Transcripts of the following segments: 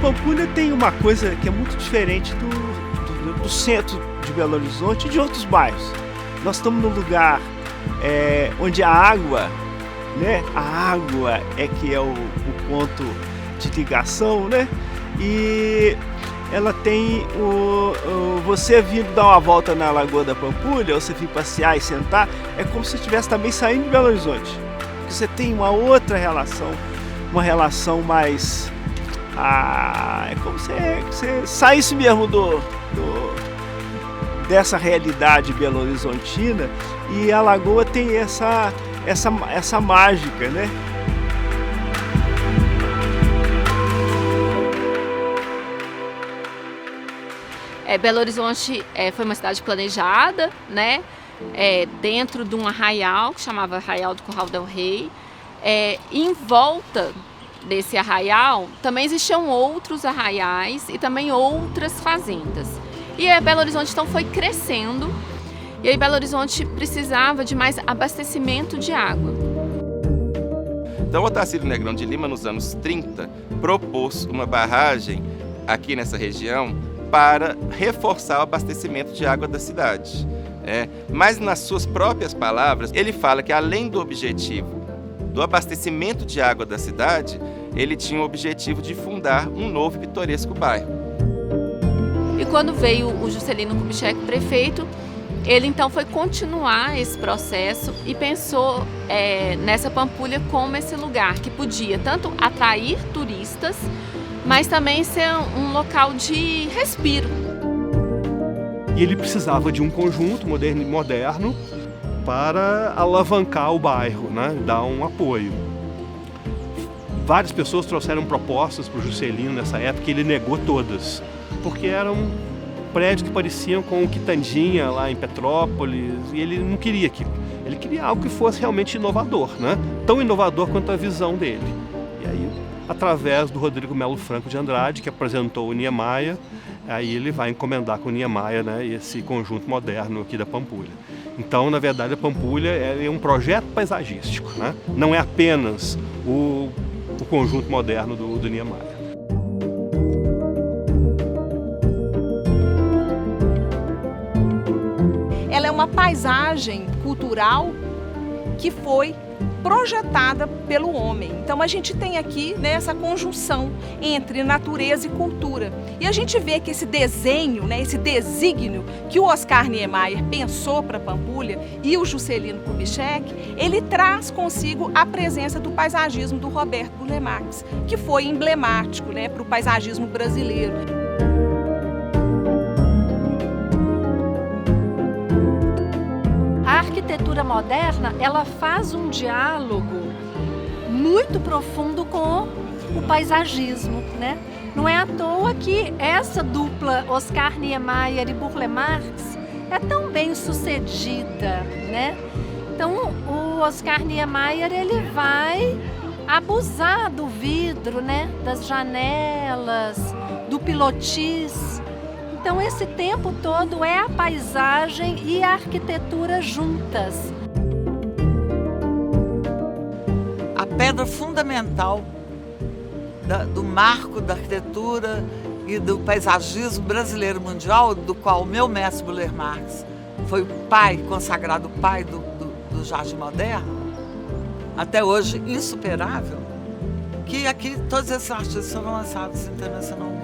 Pampulha tem uma coisa que é muito diferente do centro de Belo Horizonte e de outros bairros. Nós estamos num lugar onde a água, né? A água é que é o ponto de ligação, né? E ela tem você vindo dar uma volta na Lagoa da Pampulha, ou você vir passear e sentar, é como se você estivesse também saindo de Belo Horizonte. Porque você tem uma outra relação, uma relação mais... é como se você saísse mesmo dessa realidade belo-horizontina, e a Lagoa tem essa mágica, né? Belo Horizonte foi uma cidade planejada, né? Dentro de um arraial que chamava Arraial do Curral del Rei. Em volta desse arraial também existiam outros arraiais e também outras fazendas. E Belo Horizonte então foi crescendo, e aí Belo Horizonte precisava de mais abastecimento de água. Então Otacílio Negrão de Lima, nos anos 30, propôs uma barragem aqui nessa região para reforçar o abastecimento de água da cidade. Mas nas suas próprias palavras, ele fala que além do objetivo do abastecimento de água da cidade, ele tinha o objetivo de fundar um novo e pitoresco bairro. E quando veio o Juscelino Kubitschek prefeito, ele então foi continuar esse processo e pensou nessa Pampulha como esse lugar que podia tanto atrair turistas, mas também ser um local de respiro. E ele precisava de um conjunto moderno para alavancar o bairro, né? Dar um apoio. Várias pessoas trouxeram propostas para o Juscelino nessa época e ele negou todas, porque eram prédios que pareciam com o Quitandinha lá em Petrópolis, e ele não queria aquilo. Ele queria algo que fosse realmente inovador, né? Tão inovador quanto a visão dele. E aí, através do Rodrigo Melo Franco de Andrade, que apresentou o Niemeyer, aí ele vai encomendar com o Niemeyer, né, esse conjunto moderno aqui da Pampulha. Então, na verdade, a Pampulha é um projeto paisagístico, né? Não é apenas o conjunto moderno do Niemeyer. Ela é uma paisagem cultural que foi projetada pelo homem. Então a gente tem aqui, né, essa conjunção entre natureza e cultura. E a gente vê que esse desenho, né, esse desígnio que o Oscar Niemeyer pensou para Pampulha e o Juscelino Kubitschek, ele traz consigo a presença do paisagismo do Roberto Burle Marx, que foi emblemático, né, para o paisagismo brasileiro. A arquitetura moderna, ela faz um diálogo muito profundo com o paisagismo, né? Não é à toa que essa dupla Oscar Niemeyer e Burle Marx é tão bem sucedida, né? Então, o Oscar Niemeyer, ele vai abusar do vidro, né? Das janelas, do pilotis. Então, esse tempo todo é a paisagem e a arquitetura juntas. A pedra fundamental do marco da arquitetura e do paisagismo brasileiro mundial, do qual o meu mestre Burle Marx foi o pai, consagrado pai do jardim moderno, até hoje insuperável, que aqui todos esses artistas foram lançados internacionalmente.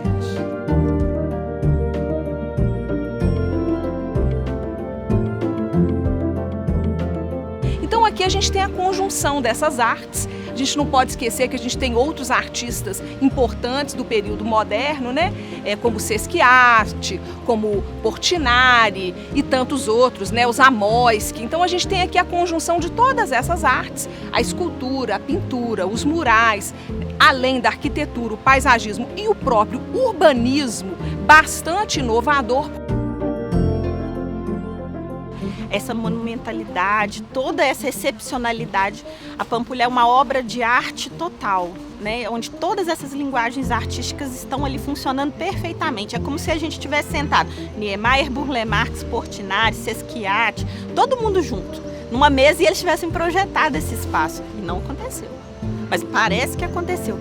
Então aqui a gente tem a conjunção dessas artes. A gente não pode esquecer que a gente tem outros artistas importantes do período moderno, né? Como Sesquiarte, como Portinari e tantos outros, né? Os Zamoyski. Então a gente tem aqui a conjunção de todas essas artes, a escultura, a pintura, os murais, além da arquitetura, o paisagismo e o próprio urbanismo bastante inovador. Essa monumentalidade, toda essa excepcionalidade, a Pampulha é uma obra de arte total, né? Onde todas essas linguagens artísticas estão ali funcionando perfeitamente. É como se a gente estivesse sentado, Niemeyer, Burle Marx, Portinari, Sesquiarte, todo mundo junto, numa mesa, e eles tivessem projetado esse espaço. E não aconteceu, mas parece que aconteceu.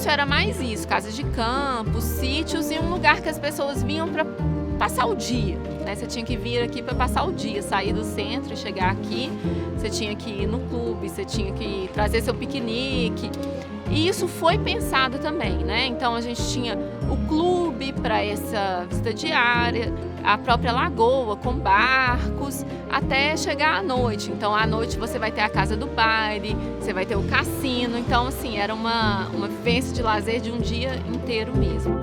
início era mais isso, casas de campo, sítios e um lugar que as pessoas vinham para passar o dia, né? Você tinha que vir aqui para passar o dia, sair do centro e chegar aqui, você tinha que ir no clube, você tinha que trazer seu piquenique. E isso foi pensado também, né? Então a gente tinha o clube para essa visita diária, a própria lagoa com barcos, até chegar à noite. Então à noite você vai ter a casa do baile, você vai ter o cassino. Então assim, era uma vivência de lazer de um dia inteiro mesmo.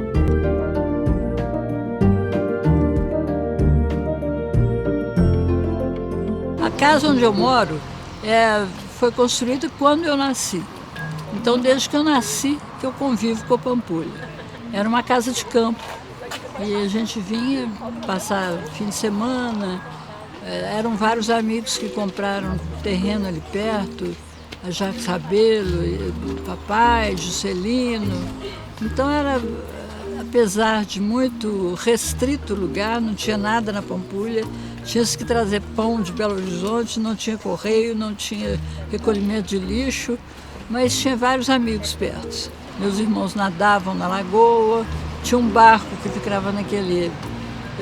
A casa onde eu moro foi construída quando eu nasci. Então, desde que eu nasci, que eu convivo com a Pampulha. Era uma casa de campo e a gente vinha passar fim de semana. Eram vários amigos que compraram terreno ali perto, a Jacques Rabelo, papai, Juscelino. Então, apesar de muito restrito o lugar, não tinha nada na Pampulha. Tinha-se que trazer pão de Belo Horizonte, não tinha correio, não tinha recolhimento de lixo, mas tinha vários amigos perto. Meus irmãos nadavam na lagoa, tinha um barco que ficava naquele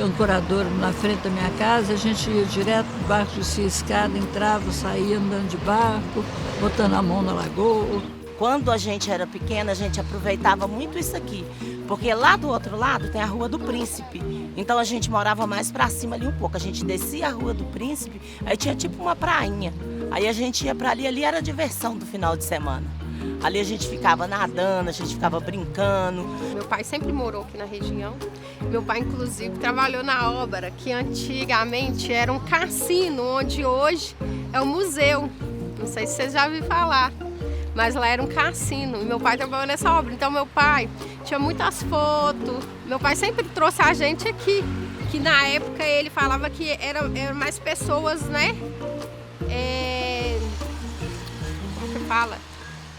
ancorador na frente da minha casa, a gente ia direto para o barco, descia a escada, entrava, saía andando de barco, botando a mão na lagoa. Quando a gente era pequena, a gente aproveitava muito isso aqui, porque lá do outro lado tem a Rua do Príncipe. Então a gente morava mais pra cima ali um pouco. A gente descia a Rua do Príncipe, aí tinha tipo uma prainha. Aí a gente ia pra ali era a diversão do final de semana. Ali a gente ficava nadando, a gente ficava brincando. Meu pai sempre morou aqui na região. Meu pai, inclusive, trabalhou na obra, que antigamente era um cassino, onde hoje é um museu. Não sei se vocês já ouviram falar. Mas lá era um cassino, e meu pai trabalhou nessa obra. Então meu pai tinha muitas fotos. Meu pai sempre trouxe a gente aqui, que na época ele falava que eram mais pessoas, né? Como que fala?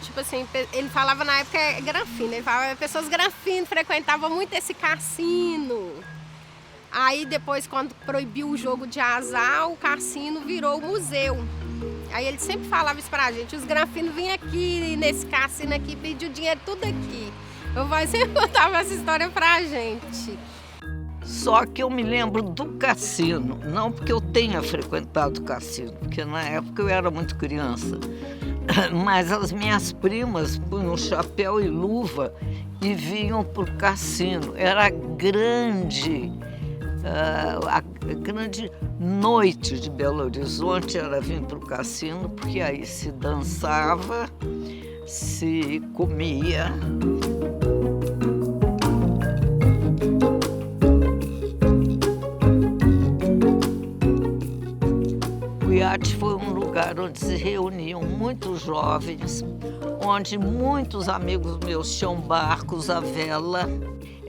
Tipo assim, ele falava na época granfino, ele falava pessoas granfino, frequentavam muito esse cassino. Aí depois, quando proibiu o jogo de azar, o cassino virou o museu. Aí ele sempre falava isso pra gente, os granfinos vinham aqui nesse cassino aqui, pediam dinheiro tudo aqui. Meu pai sempre contava essa história pra gente. Só que eu me lembro do cassino, não porque eu tenha frequentado o cassino, porque na época eu era muito criança, mas as minhas primas punham chapéu e luva e vinham pro cassino. Era grande. A grande noite de Belo Horizonte era vir para o cassino, porque aí se dançava, se comia. O iate foi um lugar onde se reuniam muitos jovens, onde muitos amigos meus tinham barcos à vela.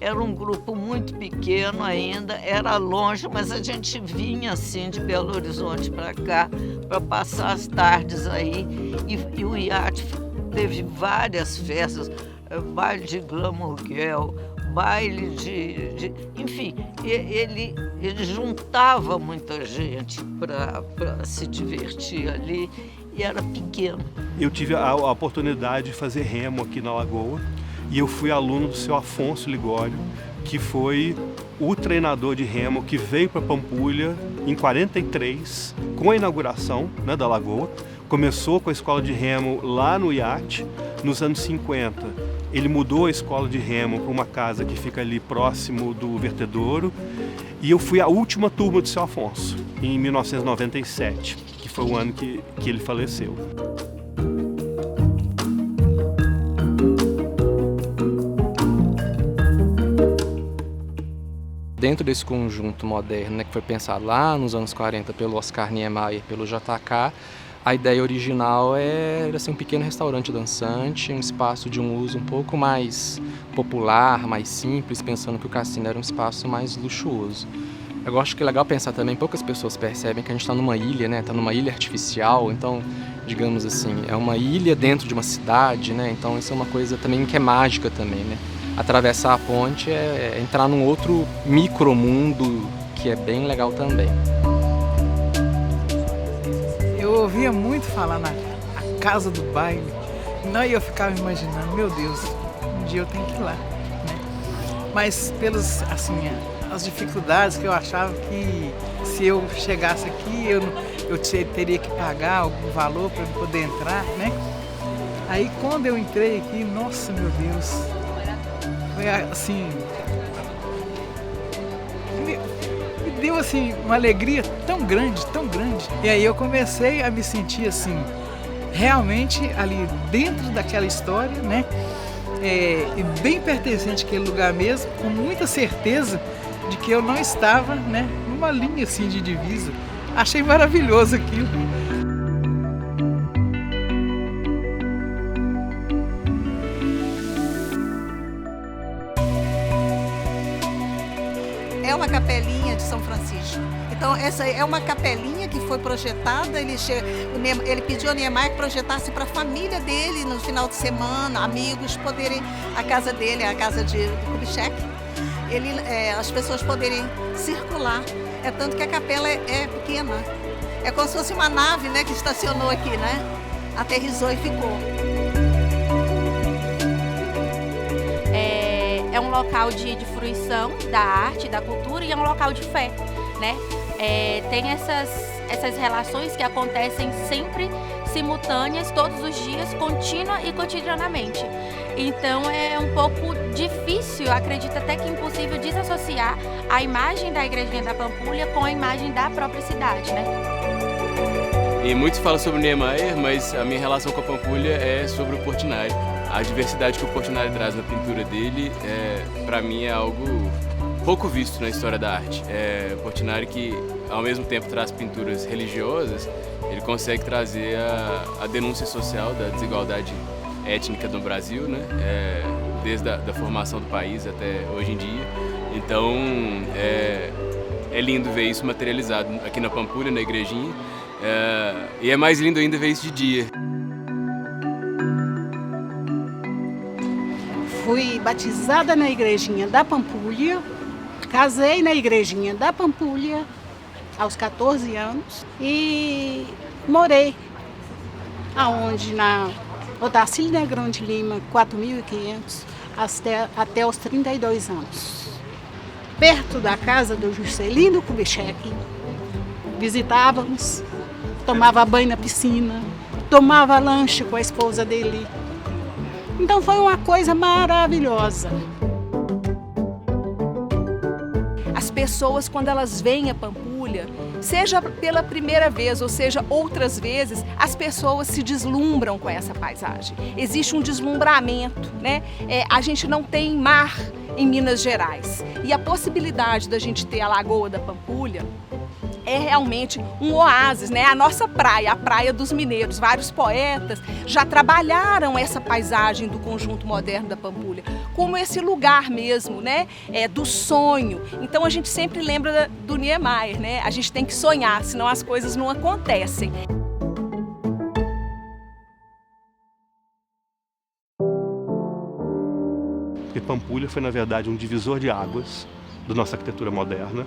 Era um grupo muito pequeno ainda, era longe, mas a gente vinha assim de Belo Horizonte para cá para passar as tardes aí. E o iate teve várias festas, baile de glamour girl, baile enfim, ele juntava muita gente para se divertir ali e era pequeno. Eu tive a oportunidade de fazer remo aqui na Lagoa. E eu fui aluno do seu Afonso Ligório, que foi o treinador de remo que veio para Pampulha em 43, com a inauguração, né, da Lagoa. Começou com a escola de remo lá no iate, nos anos 50. Ele mudou a escola de remo para uma casa que fica ali próximo do vertedouro. E eu fui a última turma do seu Afonso, em 1997, que foi o ano que ele faleceu. Dentro desse conjunto moderno, né, que foi pensado lá nos anos 40 pelo Oscar Niemeyer e pelo JK, a ideia original era ser um pequeno restaurante dançante, um espaço de um uso um pouco mais popular, mais simples, pensando que o cassino era um espaço mais luxuoso. Eu acho que é legal pensar também, poucas pessoas percebem que a gente está numa ilha, né? Está numa ilha artificial, então, digamos assim, é uma ilha dentro de uma cidade, né? Então isso é uma coisa também que é mágica também, né? Atravessar a ponte é entrar num outro micromundo que é bem legal também. Eu ouvia muito falar na casa do baile, não, e eu ficava imaginando, meu Deus, um dia eu tenho que ir lá, né? Mas pelas, assim, as dificuldades que eu achava que se eu chegasse aqui, eu teria que pagar algum valor para poder entrar, né? Aí quando eu entrei aqui, nossa, meu Deus, foi assim, me deu assim uma alegria tão grande, tão grande. E aí eu comecei a me sentir assim, realmente ali dentro daquela história, né? E bem pertencente àquele lugar mesmo, com muita certeza de que eu não estava, né, numa linha assim de divisa. Achei maravilhoso aquilo. É uma capelinha de São Francisco. Então, essa é uma capelinha que foi projetada. Ele pediu ao Niemeyer que projetasse para a família dele no final de semana, amigos poderem, a casa dele, a casa do Kubitschek, as pessoas poderem circular. É tanto que a capela é pequena. É como se fosse uma nave, né, que estacionou aqui, né? Aterrissou e ficou. É um local de fruição da arte, da cultura, e é um local de fé, né? Tem essas relações que acontecem sempre simultâneas, todos os dias, contínua e cotidianamente. Então é um pouco difícil, acredito até que impossível, desassociar a imagem da Igrejinha da Pampulha com a imagem da própria cidade, né? E muito se fala sobre o Niemeyer, mas a minha relação com a Pampulha é sobre o Portinari. A diversidade que o Portinari traz na pintura dele, para mim, é algo pouco visto na história da arte. O Portinari, que ao mesmo tempo traz pinturas religiosas, ele consegue trazer a denúncia social da desigualdade étnica no Brasil, né? Desde a formação do país até hoje em dia. Então, é lindo ver isso materializado aqui na Pampulha, na Igrejinha. E é mais lindo ainda ver isso de dia. Fui batizada na Igrejinha da Pampulha, casei na Igrejinha da Pampulha aos 14 anos e morei aonde na Otacílio Negrão de Lima, 4.500, até os 32 anos. Perto da casa do Juscelino Kubitschek, visitávamos, tomava banho na piscina, tomava lanche com a esposa dele. Então foi uma coisa maravilhosa. As pessoas, quando elas vêm a Pampulha, seja pela primeira vez ou seja outras vezes, as pessoas se deslumbram com essa paisagem. Existe um deslumbramento, né? A gente não tem mar em Minas Gerais. E a possibilidade da gente ter a Lagoa da Pampulha é realmente um oásis, né? A nossa praia, a praia dos mineiros. Vários poetas já trabalharam essa paisagem do conjunto moderno da Pampulha como esse lugar mesmo, né? Do sonho. Então a gente sempre lembra do Niemeyer, né? A gente tem que sonhar, senão as coisas não acontecem. Porque Pampulha foi, na verdade, um divisor de águas da nossa arquitetura moderna.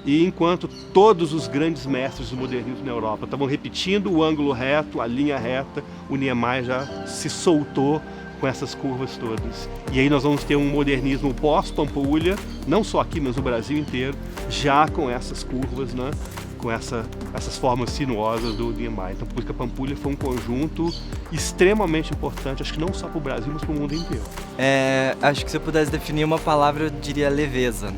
E enquanto todos os grandes mestres do modernismo na Europa estavam repetindo o ângulo reto, a linha reta, o Niemeyer já se soltou com essas curvas todas. E aí nós vamos ter um modernismo pós-Pampulha, não só aqui, mas no Brasil inteiro, já com essas curvas, né? Com essas formas sinuosas do Niemeyer. Então, porque a Pampulha foi um conjunto extremamente importante, acho que não só para o Brasil, mas para o mundo inteiro. Acho que se eu pudesse definir uma palavra, eu diria leveza.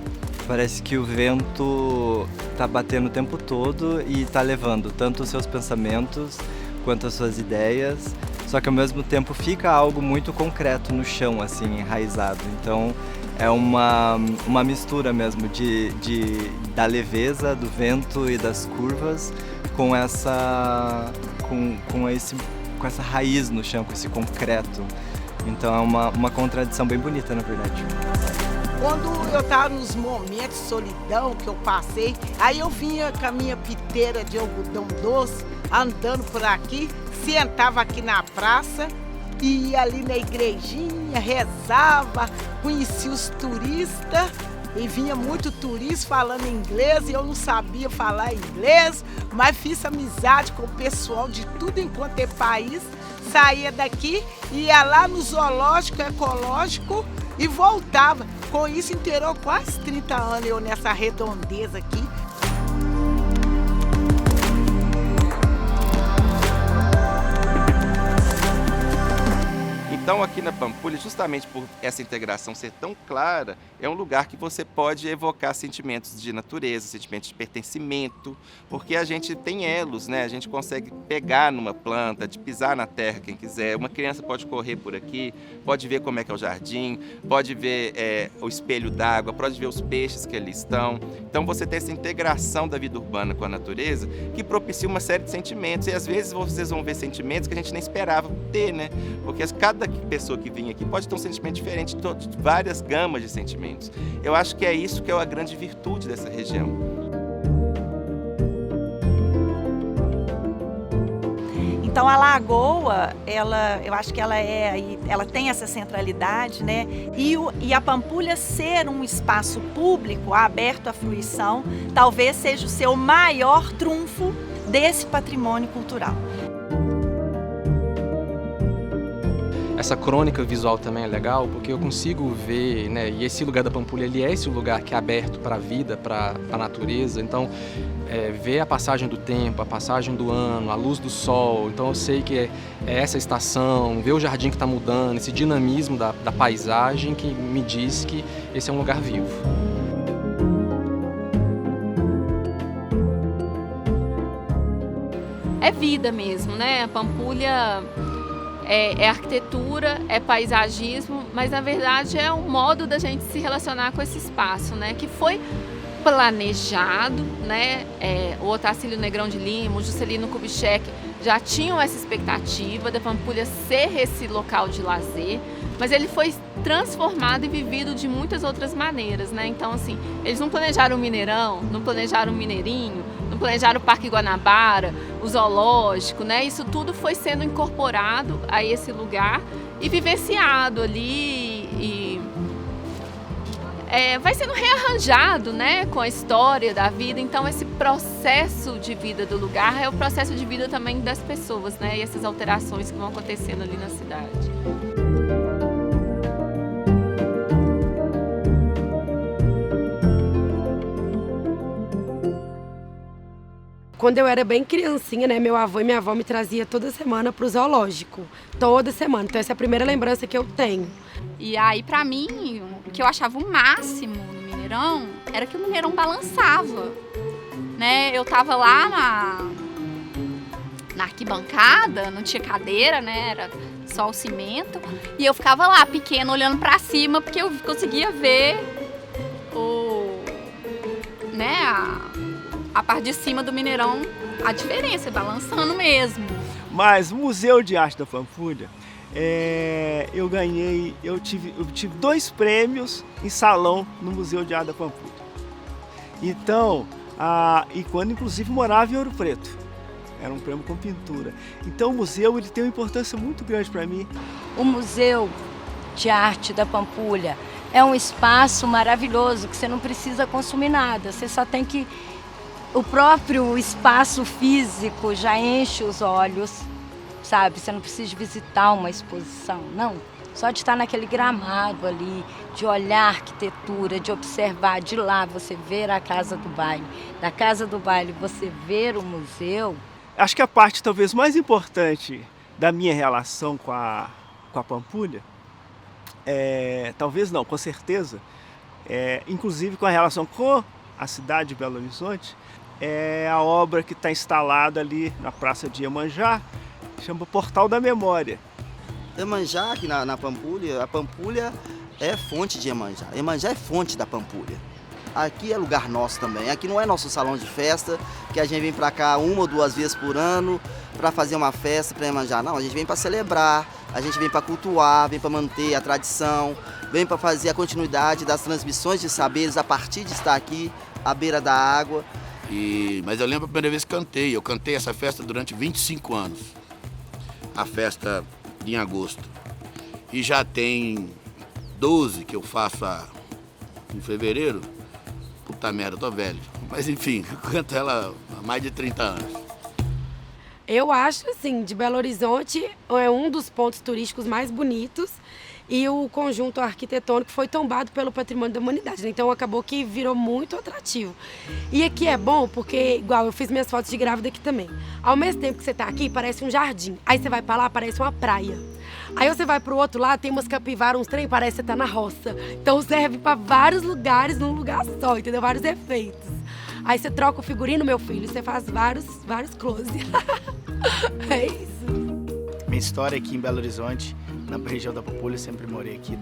Parece que o vento está batendo o tempo todo e está levando tanto os seus pensamentos quanto as suas ideias, só que ao mesmo tempo fica algo muito concreto no chão, assim, enraizado. Então é uma mistura mesmo da leveza, do vento e das curvas com essa raiz no chão, com esse concreto. Então é uma contradição bem bonita, na verdade. Quando eu estava nos momentos de solidão que eu passei, aí eu vinha com a minha piteira de algodão doce, andando por aqui, sentava aqui na praça, ia ali na igrejinha, rezava, conhecia os turistas, e vinha muito turista falando inglês, e eu não sabia falar inglês, mas fiz amizade com o pessoal de tudo enquanto é país, saía daqui, ia lá no zoológico ecológico e voltava. Com isso, inteirou quase 30 anos eu nessa redondeza aqui. Então, aqui na Pampulha, justamente por essa integração ser tão clara, é um lugar que você pode evocar sentimentos de natureza, sentimentos de pertencimento, porque a gente tem elos, né? A gente consegue pegar numa planta, de pisar na terra, quem quiser. Uma criança pode correr por aqui, pode ver como é que é o jardim, pode ver o espelho d'água, pode ver os peixes que ali estão. Então, você tem essa integração da vida urbana com a natureza que propicia uma série de sentimentos. E, às vezes, vocês vão ver sentimentos que a gente nem esperava ter, né? Porque cada pessoa que vem aqui pode ter um sentimento diferente, de várias gamas de sentimentos. Eu acho que é isso que é a grande virtude dessa região. Então a lagoa, eu acho que ela tem essa centralidade, né? E a Pampulha ser um espaço público aberto à fruição, talvez seja o seu maior trunfo desse patrimônio cultural. Essa crônica visual também é legal, porque eu consigo ver, né, e esse lugar da Pampulha, ele é esse lugar que é aberto para a vida, para a natureza, então ver a passagem do tempo, a passagem do ano, a luz do sol, então eu sei que é essa estação, ver o jardim que está mudando, esse dinamismo da paisagem que me diz que esse é um lugar vivo. É vida mesmo, né? A Pampulha é arquitetura, é paisagismo, mas na verdade é um modo da gente se relacionar com esse espaço, né? Que foi planejado, né? O Otacílio Negrão de Lima, o Juscelino Kubitschek já tinham essa expectativa da Pampulha ser esse local de lazer, mas ele foi transformado e vivido de muitas outras maneiras, né? Então, assim, eles não planejaram o Mineirão, não planejaram o Mineirinho, não planejaram o Parque Guanabara, o zoológico, né? Isso tudo foi sendo incorporado a esse lugar e vivenciado ali e vai sendo rearranjado, né, com a história da vida. Então esse processo de vida do lugar é o processo de vida também das pessoas, né? E essas alterações que vão acontecendo ali na cidade. Quando eu era bem criancinha, né, meu avô e minha avó me trazia toda semana pro zoológico. Toda semana. Então essa é a primeira lembrança que eu tenho. E aí, pra mim, o que eu achava o máximo no Mineirão era que o Mineirão balançava, né? Eu tava lá na arquibancada, não tinha cadeira, né? Era só o cimento. E eu ficava lá, pequena, olhando pra cima, porque eu conseguia ver a parte de cima do Mineirão, a diferença, balançando mesmo. Mas o Museu de Arte da Pampulha, eu tive 2 prêmios em salão no Museu de Arte da Pampulha. Então, e quando inclusive morava em Ouro Preto, era um prêmio com pintura. Então o museu ele tem uma importância muito grande para mim. O Museu de Arte da Pampulha é um espaço maravilhoso que você não precisa consumir nada, você só tem que... O próprio espaço físico já enche os olhos, sabe? Você não precisa visitar uma exposição, não. Só de estar naquele gramado ali, de olhar a arquitetura, de observar de lá, você ver a Casa do Baile. Da Casa do Baile, você ver o museu. Acho que a parte talvez mais importante da minha relação com a Pampulha, talvez não, com certeza, inclusive com a relação com a cidade de Belo Horizonte, é a obra que está instalada ali na Praça de Iemanjá, chama Portal da Memória. Iemanjá, aqui na Pampulha, a Pampulha é fonte de Iemanjá. Iemanjá é fonte da Pampulha. Aqui é lugar nosso também. Aqui não é nosso salão de festa, que a gente vem para cá 1 ou 2 vezes por ano para fazer uma festa para Iemanjá. Não, a gente vem para celebrar, a gente vem para cultuar, vem para manter a tradição, vem para fazer a continuidade das transmissões de saberes a partir de estar aqui à beira da água. Mas eu lembro a primeira vez que cantei. Eu cantei essa festa durante 25 anos. A festa em agosto. E já tem 12 que eu faço em fevereiro. Puta merda, eu tô velho. Mas enfim, eu canto ela há mais de 30 anos. Eu acho, assim, de Belo Horizonte é um dos pontos turísticos mais bonitos e o conjunto arquitetônico foi tombado pelo Patrimônio da Humanidade, né? Então acabou que virou muito atrativo. E aqui é bom porque, igual, eu fiz minhas fotos de grávida aqui também. Ao mesmo tempo que você tá aqui, parece um jardim. Aí você vai pra lá, parece uma praia. Aí você vai pro outro lado, tem umas capivaras, uns trem, parece que você tá na roça. Então serve pra vários lugares num lugar só, entendeu? Vários efeitos. Aí você troca o figurino, meu filho, você faz vários close. É isso. Minha história aqui em Belo Horizonte, na região da Pampulha, sempre morei aqui.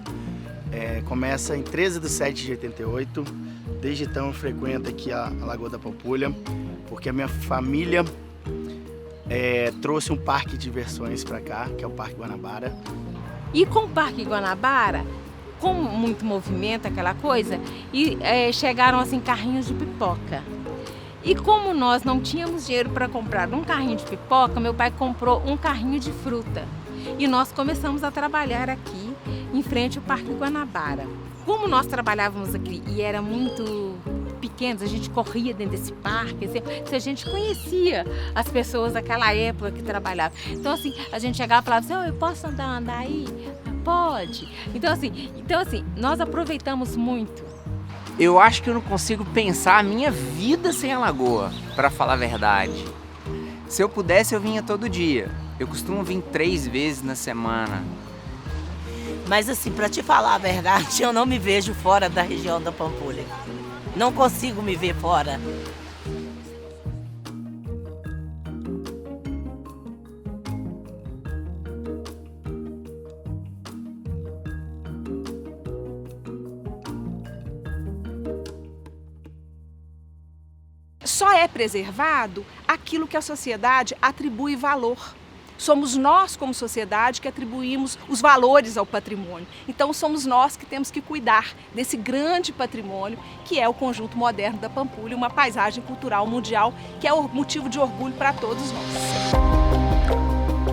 Começa em 13/7 de 88. Desde então eu frequento aqui a Lagoa da Pampulha, porque a minha família trouxe um parque de diversões para cá, que é o Parque Guanabara. E com o Parque Guanabara, com muito movimento, aquela coisa, e chegaram assim carrinhos de pipoca. E como nós não tínhamos dinheiro para comprar um carrinho de pipoca, meu pai comprou um carrinho de fruta. E nós começamos a trabalhar aqui, em frente ao Parque Guanabara. Como nós trabalhávamos aqui e era muito pequenos, a gente corria dentro desse parque, assim, a gente conhecia as pessoas daquela época que trabalhavam. Então, assim, a gente chegava e falava assim, eu posso andar aí? Pode. Então, assim, nós aproveitamos muito. Eu acho que eu não consigo pensar a minha vida sem a Lagoa, para falar a verdade. Se eu pudesse, eu vinha todo dia. Eu costumo vir 3 vezes na semana. Mas assim, para te falar a verdade, eu não me vejo fora da região da Pampulha. Não consigo me ver fora. Só é preservado aquilo que a sociedade atribui valor. Somos nós, como sociedade, que atribuímos os valores ao patrimônio. Então, somos nós que temos que cuidar desse grande patrimônio, que é o Conjunto Moderno da Pampulha, uma paisagem cultural mundial, que é motivo de orgulho para todos nós.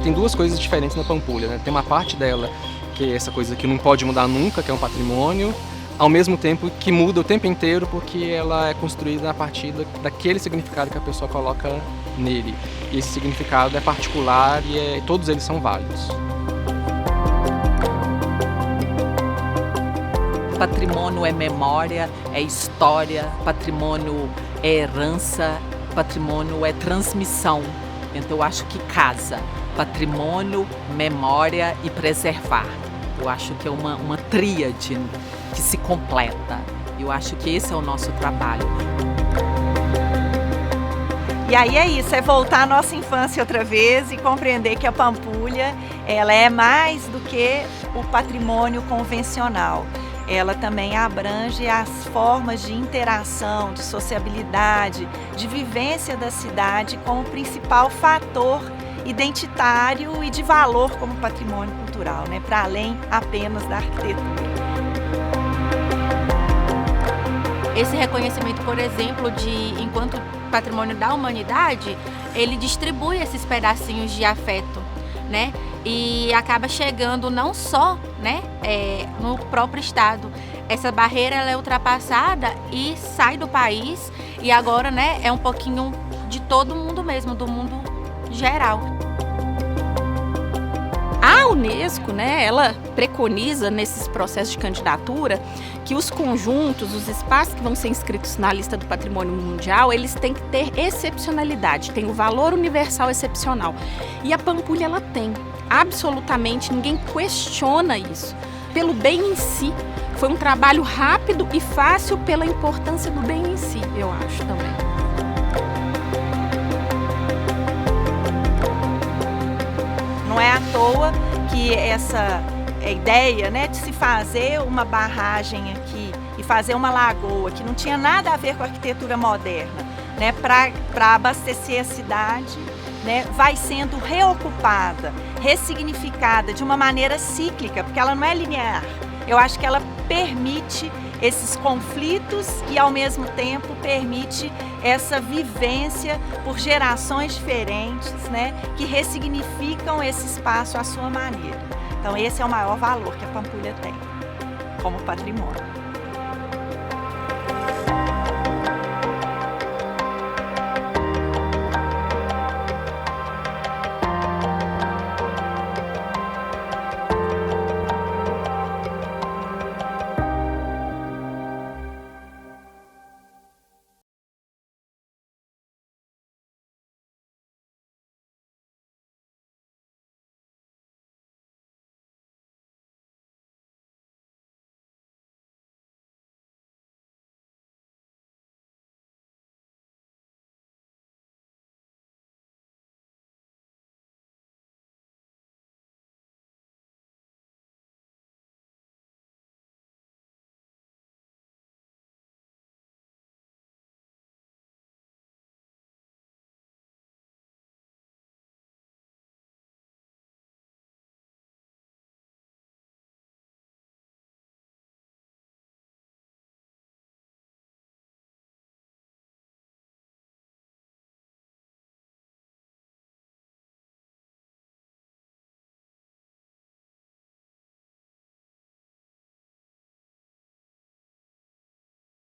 Tem 2 coisas diferentes na Pampulha, né? Tem uma parte dela que é essa coisa que não pode mudar nunca, que é um patrimônio, ao mesmo tempo que muda o tempo inteiro porque ela é construída a partir daquele significado que a pessoa coloca nele. E esse significado é particular e todos eles são válidos. Patrimônio é memória, é história, patrimônio é herança, patrimônio é transmissão. Então eu acho que casa. Patrimônio, memória e preservar. Eu acho que é uma tríade que se completa. Eu acho que esse é o nosso trabalho. E aí é isso, é voltar à nossa infância outra vez e compreender que a Pampulha, ela é mais do que o patrimônio convencional. Ela também abrange as formas de interação, de sociabilidade, de vivência da cidade como principal fator identitário e de valor como patrimônio cultural, né? Para além apenas da arquitetura. Esse reconhecimento, por exemplo, de enquanto patrimônio da humanidade, ele distribui esses pedacinhos de afeto, né? E acaba chegando não só, né, no próprio estado. Essa barreira ela é ultrapassada e sai do país e agora, né, é um pouquinho de todo mundo mesmo, do mundo geral. A Unesco, né, ela preconiza nesses processos de candidatura que os conjuntos, os espaços que vão ser inscritos na lista do patrimônio mundial, eles têm que ter excepcionalidade, tem o valor universal excepcional. E a Pampulha ela tem, absolutamente ninguém questiona isso. Pelo bem em si, foi um trabalho rápido e fácil pela importância do bem em si, eu acho também. Não é à toa que essa ideia, né, de se fazer uma barragem aqui e fazer uma lagoa que não tinha nada a ver com a arquitetura moderna, né, para abastecer a cidade, né, vai sendo reocupada, ressignificada de uma maneira cíclica, porque ela não é linear. Eu acho que ela permite esses conflitos e, ao mesmo tempo, permite essa vivência por gerações diferentes, né, que ressignificam esse espaço à sua maneira. Então, esse é o maior valor que a Pampulha tem como patrimônio.